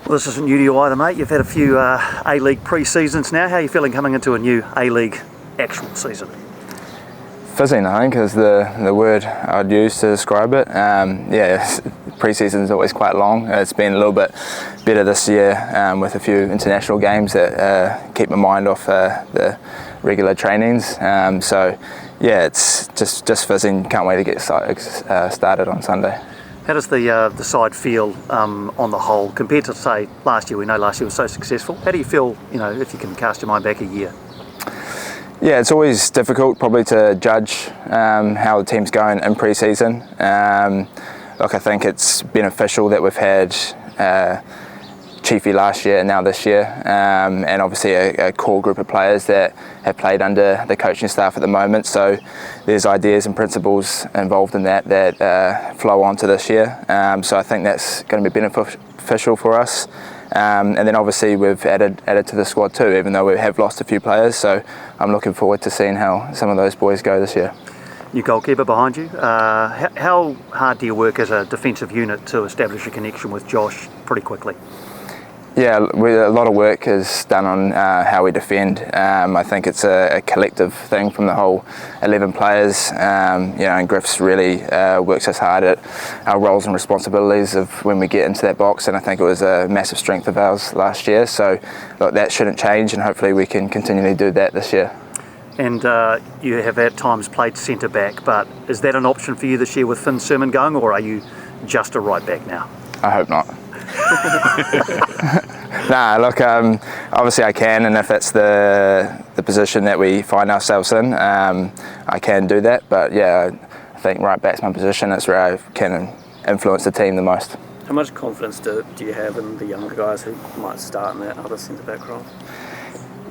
Well, this isn't new to you either, mate. You've had a few A-League pre-seasons now. How are you feeling coming into a new A-League actual season? Fizzing, I think, is the word I'd use to describe it. Pre-season is always quite long. It's been a little bit better this year with a few international games that keep my mind off the regular trainings. It's just fizzing. Can't wait to get started on Sunday. How does the side feel on the whole compared to, say, last year? We know last year was so successful. How do you feel, if you can cast your mind back a year? Yeah, it's always difficult probably to judge how the team's going in pre-season. I think it's beneficial that we've had Chiefy last year and now this year, and obviously a core group of players that have played under the coaching staff at the moment. So there's ideas and principles involved in that flow on to this year. So I think that's going to be beneficial for us. And then obviously we've added to the squad too, even though we have lost a few players. So I'm looking forward to seeing how some of those boys go this year. New goalkeeper behind you. How hard do you work as a defensive unit to establish a connection with Josh pretty quickly? Yeah, a lot of work is done on how we defend. I think it's a collective thing from the whole 11 players. And Griff's really works us hard at our roles and responsibilities of when we get into that box, and I think it was a massive strength of ours last year. So look, that shouldn't change, and hopefully we can continually do that this year. And you have at times played centre back, but is that an option for you this year with Finn Sermon going, or are you just a right back now? I hope not. Obviously I can, and if it's the position that we find ourselves in, I can do that. But yeah, I think right back's my position. It's where I can influence the team the most. How much confidence do you have in the younger guys who might start in that other centre back role?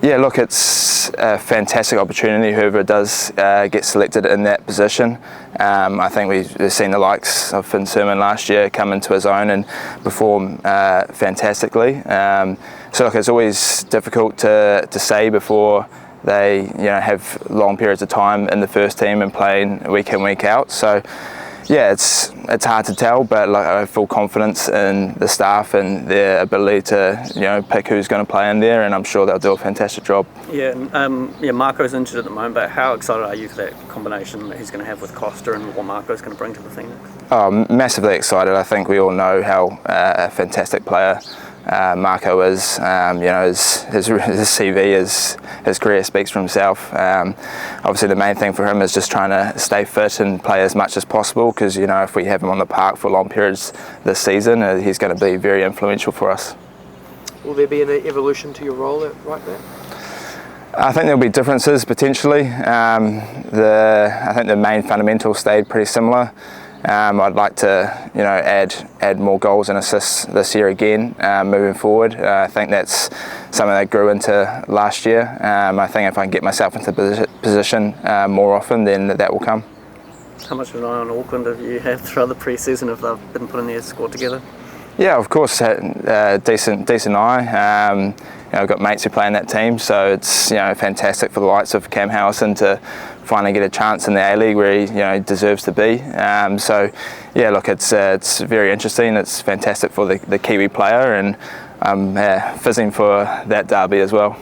Yeah, look, it's a fantastic opportunity, whoever does get selected in that position. I think we've seen the likes of Finn Sermon last year come into his own and perform fantastically. So look, it's always difficult to say before they have long periods of time in the first team and playing week in, week out. So yeah, it's hard to tell, but I have full confidence in the staff and their ability to pick who's going to play in there, and I'm sure they'll do a fantastic job. Yeah, Marco's injured at the moment, but how excited are you for that combination that he's going to have with Costa and what Marco's going to bring to the team next? Oh, massively excited. I think we all know how a fantastic player Marco is. His CV, his career speaks for himself. Obviously the main thing for him is just trying to stay fit and play as much as possible, because if we have him on the park for long periods this season, he's going to be very influential for us. Will there be an evolution to your role at right back? I think there'll be differences potentially. I think the main fundamentals stayed pretty similar. I'd like to, add more goals and assists this year again, moving forward. I think that's something that grew into last year. I think if I can get myself into position more often, then that will come. How much of an eye on Auckland have you had throughout the pre-season if they've been putting their squad together? Yeah, of course, decent eye. I've got mates who play in that team, so it's fantastic for the likes of Cam Howison to finally get a chance in the A-League where he deserves to be. It's very interesting. It's fantastic for the Kiwi player, and I'm fizzing for that derby as well.